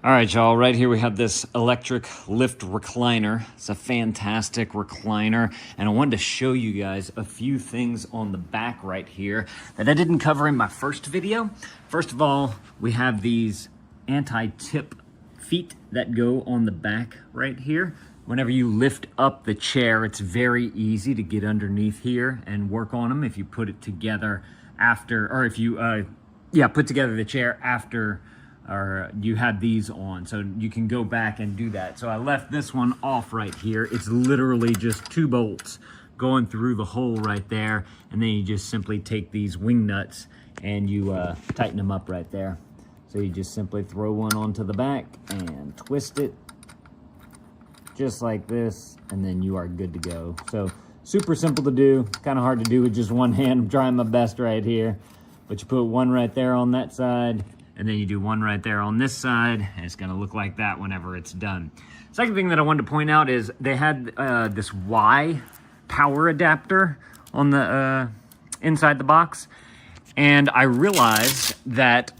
All right, y'all, right here we have this electric lift recliner. It's a fantastic recliner, and I wanted to show you guys a few things on the back right here that I didn't cover in my first video. First of all, we have these anti-tip feet that go on the back right here. Whenever you lift up the chair, it's very easy to get underneath here and work on them if you put it together after, or if you, put together the chair after or you have these on, so you can go back and do that. So I left this one off right here. It's literally just 2 bolts going through the hole right there, and then you just simply take these wing nuts and you tighten them up right there. So you just simply throw one onto the back and twist it just like this, and then you are good to go. So super simple to do, kind of hard to do with just one hand. I'm trying my best right here, but you put one right there on that side, and then you do one right there on this side, and it's gonna look like that whenever it's done. Second thing that I wanted to point out is they had this Y power adapter on the inside the box, and I realized that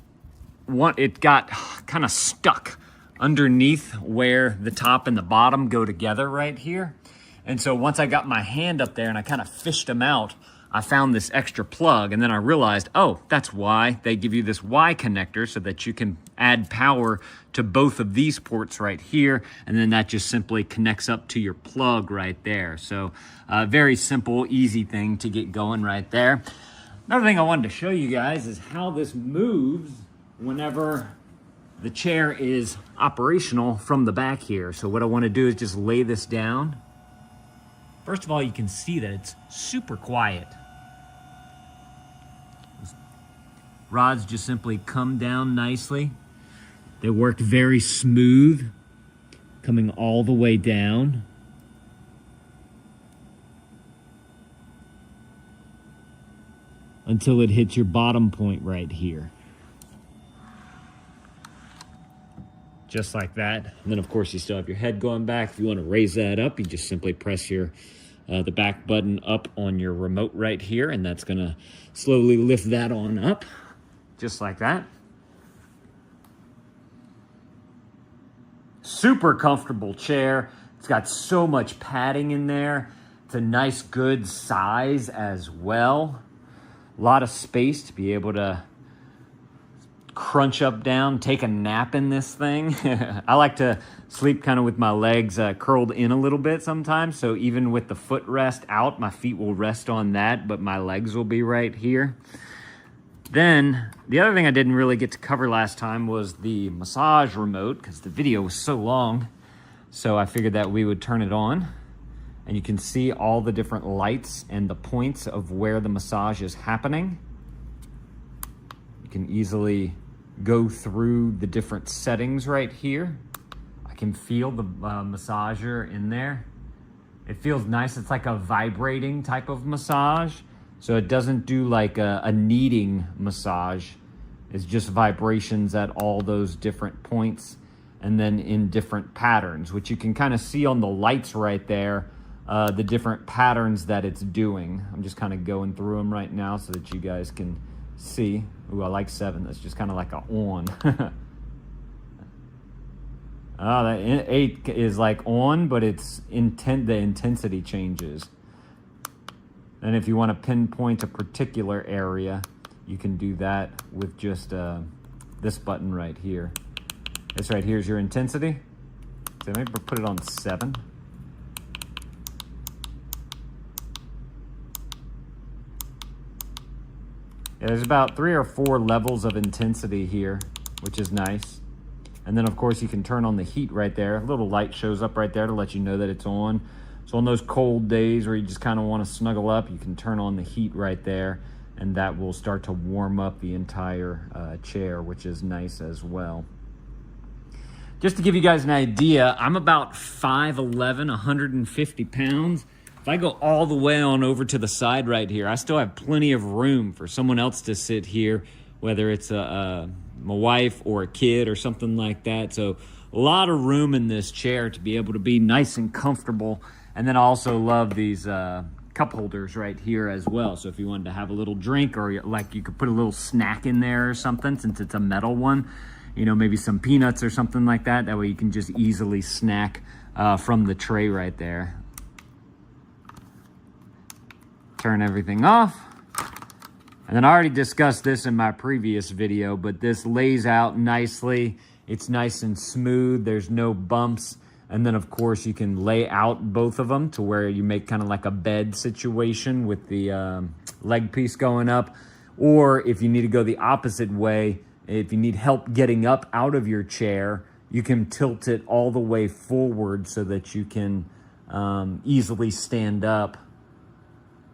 it got kind of stuck underneath where the top and the bottom go together right here. And so once I got my hand up there and I kind of fished them out, I found this extra plug, and then I realized, oh, that's why they give you this Y connector, so that you can add power to both of these ports right here, and then that just simply connects up to your plug right there. So very simple, easy thing to get going right there. Another thing I wanted to show you guys is how this moves whenever the chair is operational from the back here. So what I want to do is just lay this down. First of all, you can see that it's super quiet. Rods just simply come down nicely. They work very smooth, coming all the way down. Until it hits your bottom point right here. Just like that. And then of course you still have your head going back. If you want to raise that up, you just simply press your the back button up on your remote right here, and that's gonna slowly lift that on up. Just like that. Super comfortable chair. It's got so much padding in there. It's a nice, good size as well. A lot of space to be able to crunch up down, take a nap in this thing. I like to sleep kind of with my legs curled in a little bit sometimes, so even with the footrest out, my feet will rest on that, but my legs will be right here. Then, the other thing I didn't really get to cover last time was the massage remote, because the video was so long, so I figured that we would turn it on, and you can see all the different lights and the points of where the massage is happening. You can easily go through the different settings right here. I can feel the massager in there. It feels nice. It's like a vibrating type of massage. So it doesn't do like a kneading massage. It's just vibrations at all those different points and then in different patterns, which you can kind of see on the lights right there, the different patterns that it's doing. I'm just kind of going through them right now so that you guys can see. Ooh, I like 7. That's just kind of like a on. That 8 is like on, but it's the intensity changes. And if you want to pinpoint a particular area, you can do that with just this button right here. This right here is your intensity. So maybe put it on 7. Yeah, there's about 3 or 4 levels of intensity here, which is nice. And then of course you can turn on the heat right there. A little light shows up right there to let you know that it's on. So on those cold days where you just kind of want to snuggle up, you can turn on the heat right there, and that will start to warm up the entire chair, which is nice as well. Just to give you guys an idea, I'm about 5'11", 150 pounds. If I go all the way on over to the side right here, I still have plenty of room for someone else to sit here, whether it's my wife or a kid or something like that. So a lot of room in this chair to be able to be nice and comfortable. And then I also love these cup holders right here as well. So if you wanted to have a little drink, or like you could put a little snack in there or something, since it's a metal one, you know, maybe some peanuts or something like that. That way you can just easily snack from the tray right there. Turn everything off. And then I already discussed this in my previous video, but this lays out nicely. It's nice and smooth. There's no bumps. And then, of course, you can lay out both of them to where you make kind of like a bed situation with the leg piece going up. Or if you need to go the opposite way, if you need help getting up out of your chair, you can tilt it all the way forward so that you can easily stand up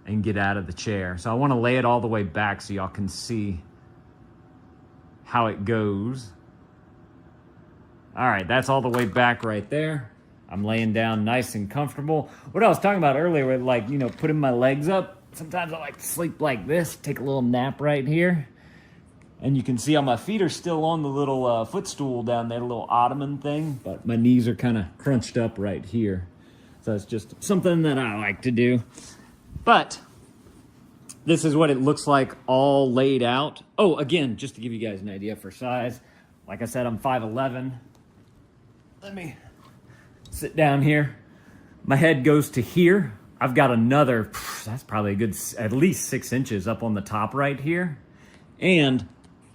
and get out of the chair. So I want to lay it all the way back so y'all can see how it goes. All right, that's all the way back right there. I'm laying down nice and comfortable. What I was talking about earlier with, like, you know, putting my legs up. Sometimes I like to sleep like this, take a little nap right here. And you can see how my feet are still on the little footstool down there, the little ottoman thing, but my knees are kind of crunched up right here. So it's just something that I like to do. But this is what it looks like all laid out. Oh, again, just to give you guys an idea for size, like I said, I'm 5'11". Let me sit down here. My head goes to here. I've got another, that's probably a good, at least 6 inches up on the top right here. And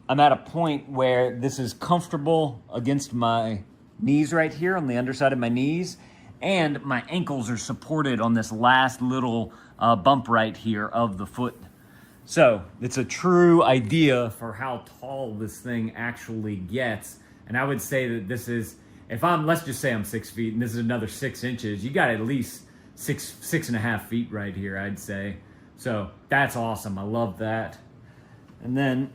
I'm at a point where this is comfortable against my knees right here on the underside of my knees. And my ankles are supported on this last little bump right here of the foot. So it's a true idea for how tall this thing actually gets. And I would say that this is, if I'm, let's just say I'm 6 feet and this is another 6 inches, you got at least six and a half feet right here, I'd say. So that's awesome. I love that. And then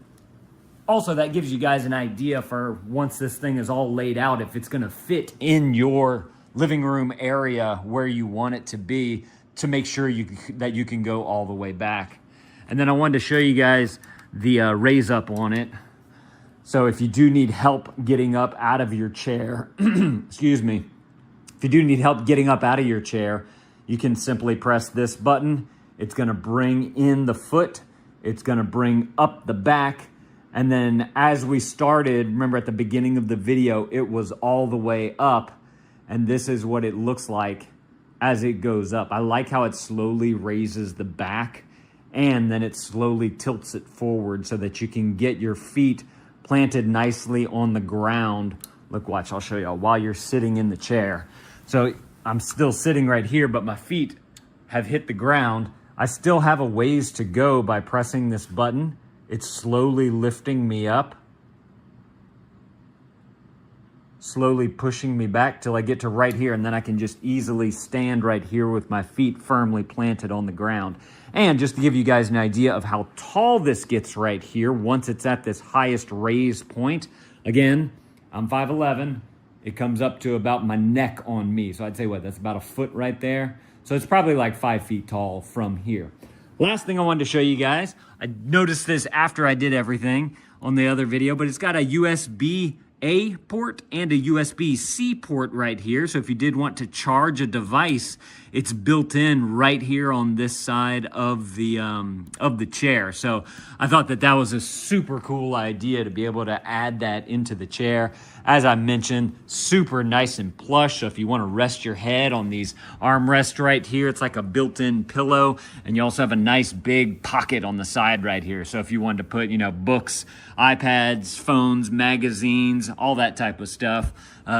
also that gives you guys an idea for once this thing is all laid out, if it's going to fit in your living room area where you want it to be, to make sure that you can go all the way back. And then I wanted to show you guys the raise up on it. So if you do need help getting up out of your chair, excuse me, if you do need help getting up out of your chair, you can simply press this button. It's gonna bring in the foot. It's gonna bring up the back. And then as we started, remember at the beginning of the video, it was all the way up. And this is what it looks like as it goes up. I like how it slowly raises the back and then it slowly tilts it forward so that you can get your feet planted nicely on the ground. Look, watch, I'll show y'all while you're sitting in the chair. So I'm still sitting right here, but my feet have hit the ground. I still have a ways to go by pressing this button. It's slowly lifting me up, slowly pushing me back till I get to right here, and then I can just easily stand right here with my feet firmly planted on the ground. And just to give you guys an idea of how tall this gets right here, once it's at this highest raised point, again, I'm 5'11". It comes up to about my neck on me. So I'd say, what, that's about a foot right there. So it's probably like 5 feet tall from here. Last thing I wanted to show you guys, I noticed this after I did everything on the other video, but it's got a USB-A port and a USB-C port right here. So if you did want to charge a device, it's built in right here on this side of the chair. So I thought that that was a super cool idea to be able to add that into the chair. As I mentioned, super nice and plush. So if you want to rest your head on these armrests right here, it's like a built-in pillow. And you also have a nice big pocket on the side right here. So if you wanted to put, you know, books, iPads, phones, magazines, all that type of stuff,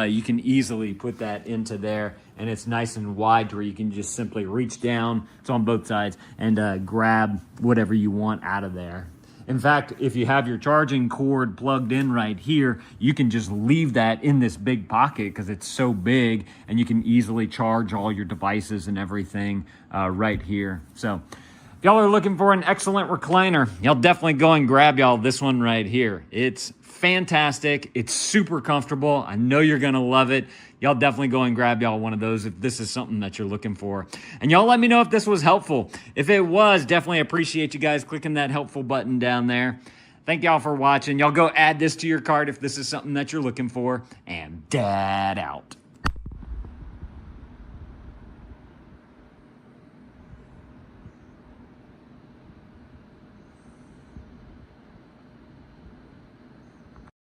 you can easily put that into there. And it's nice and wide to where you can just simply reach down, it's on both sides, and grab whatever you want out of there. In fact, if you have your charging cord plugged in right here, you can just leave that in this big pocket because it's so big, and you can easily charge all your devices and everything right here. So if y'all are looking for an excellent recliner, y'all definitely go and grab y'all this one right here. It's fantastic. It's super comfortable. I know you're going to love it. Y'all definitely go and grab y'all one of those if this is something that you're looking for. And y'all let me know if this was helpful. If it was, definitely appreciate you guys clicking that helpful button down there. Thank y'all for watching. Y'all go add this to your cart if this is something that you're looking for. And Dad out.